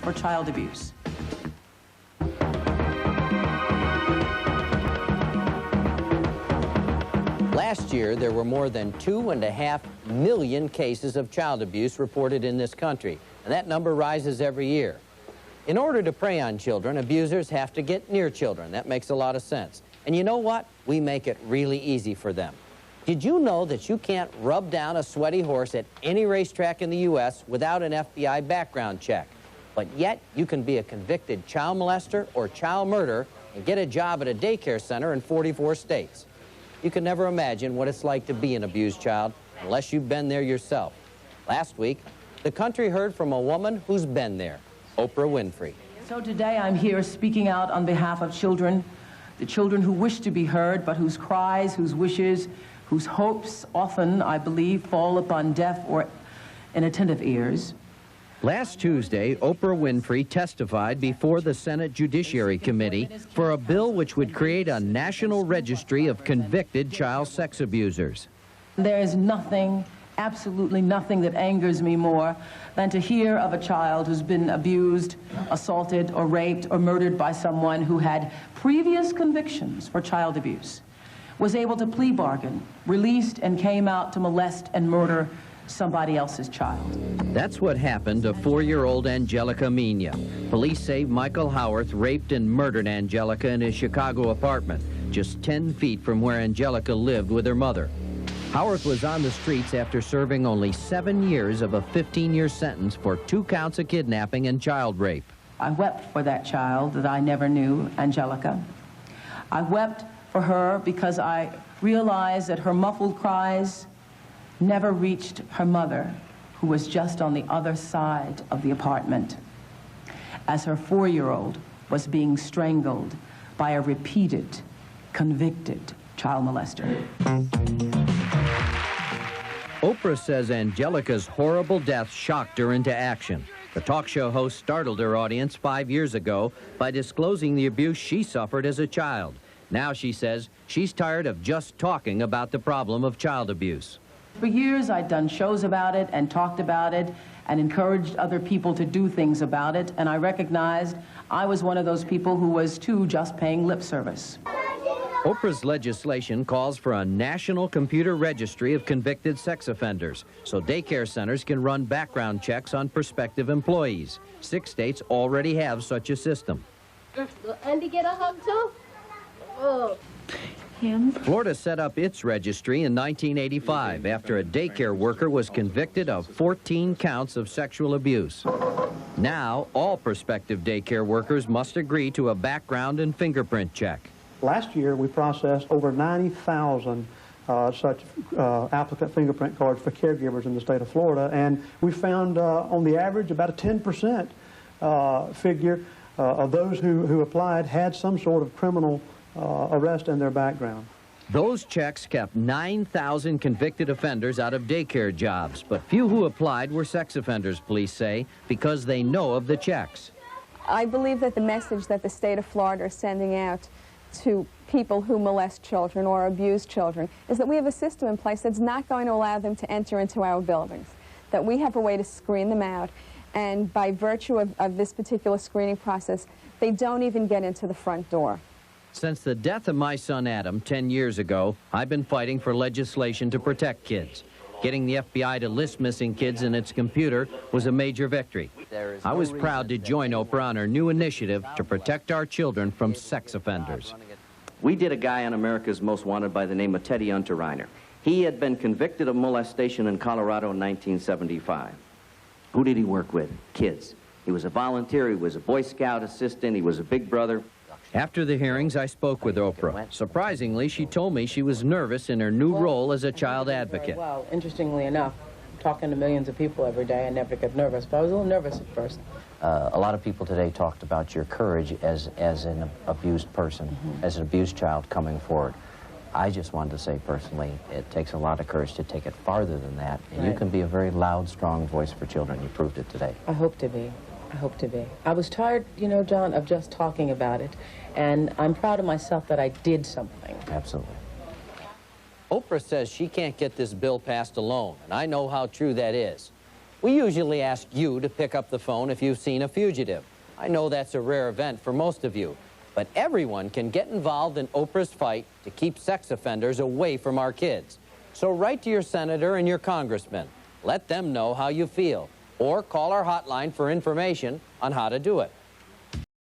for child abuse. Last year, there were more than 2.5 million cases of child abuse reported in this country, and that number rises every year. In order to prey on children, abusers have to get near children. That makes a lot of sense. And you know what? We make it really easy for them. Did you know that you can't rub down a sweaty horse at any racetrack in the U.S. without an FBI background check? But yet, you can be a convicted child molester or child murderer and get a job at a daycare center in 44 states. You can never imagine what it's like to be an abused child unless you've been there yourself. Last week, the country heard from a woman who's been there, Oprah Winfrey. So today I'm here speaking out on behalf of children, the children who wish to be heard, but whose cries, whose wishes, whose hopes often, I believe, fall upon deaf or inattentive ears. Last Tuesday, Oprah Winfrey testified before the Senate Judiciary Committee for a bill which would create a national registry of convicted child sex abusers. There is nothing, absolutely nothing that angers me more than to hear of a child who's been abused, assaulted, or raped, or murdered by someone who had previous convictions for child abuse, was able to plea bargain, released, and came out to molest and murder somebody else's child. That's what happened to 4-year-old Angelica Meija. Police say Michael Howarth raped and murdered Angelica in his Chicago apartment, just 10 feet from where Angelica lived with her mother. Howarth was on the streets after serving only 7 years of a 15-year sentence for 2 counts of kidnapping and child rape. I wept for that child that I never knew, Angelica. I wept for her because I realized that her muffled cries never reached her mother, who was just on the other side of the apartment, as her 4-year-old was being strangled by a repeated, convicted child molester. Oprah says Angelica's horrible death shocked her into action. The talk show host startled her audience 5 years ago by disclosing the abuse she suffered as a child. Now she says she's tired of just talking about the problem of child abuse. For years, I'd done shows about it and talked about it and encouraged other people to do things about it, and I recognized I was one of those people who was, too, just paying lip service. Oprah's legislation calls for a national computer registry of convicted sex offenders, so daycare centers can run background checks on prospective employees. 6 states already have such a system. Will Andy get a hug, too? Oh. Florida set up its registry in 1985 after a daycare worker was convicted of 14 counts of sexual abuse. Now, all prospective daycare workers must agree to a background and fingerprint check. Last year, we processed over 90,000 such applicant fingerprint cards for caregivers in the state of Florida, and we found on the average about a 10% figure of those who applied had some sort of criminal arrest in their background. Those checks kept 9,000 convicted offenders out of daycare jobs, but few who applied were sex offenders, police say, because they know of the checks. I believe that the message that the state of Florida is sending out to people who molest children or abuse children is that we have a system in place that's not going to allow them to enter into our buildings, that we have a way to screen them out, and by virtue of this particular screening process, they don't even get into the front door. Since the death of my son Adam 10 years ago, I've been fighting for legislation to protect kids. Getting the FBI to list missing kids in its computer was a major victory. I was proud to join Oprah on her new initiative to protect our children from sex offenders. We did a guy on America's Most Wanted by the name of Teddy Unterreiner. He had been convicted of molestation in Colorado in 1975. Who did he work with? Kids. He was a volunteer, he was a Boy Scout assistant, he was a big brother. After the hearings, I spoke with Oprah. Surprisingly, she told me she was nervous in her new role as a child advocate. Well, interestingly enough, talking to millions of people every day, I never get nervous, but I was a little nervous at first. A lot of people today talked about your courage as an abused person, as an abused child coming forward. I just wanted to say personally, it takes a lot of courage to take it farther than that, and you can be a very loud, strong voice for children. You proved it today. I hope to be. I hope to be. I was tired, you know, John, of just talking about it, and I'm proud of myself that I did something. Absolutely. Oprah says she can't get this bill passed alone, and I know how true that is. We usually ask you to pick up the phone if you've seen a fugitive. I know that's a rare event for most of you, but everyone can get involved in Oprah's fight to keep sex offenders away from our kids. So write to your senator and your congressman. Let them know how you feel, or call our hotline for information on how to do it.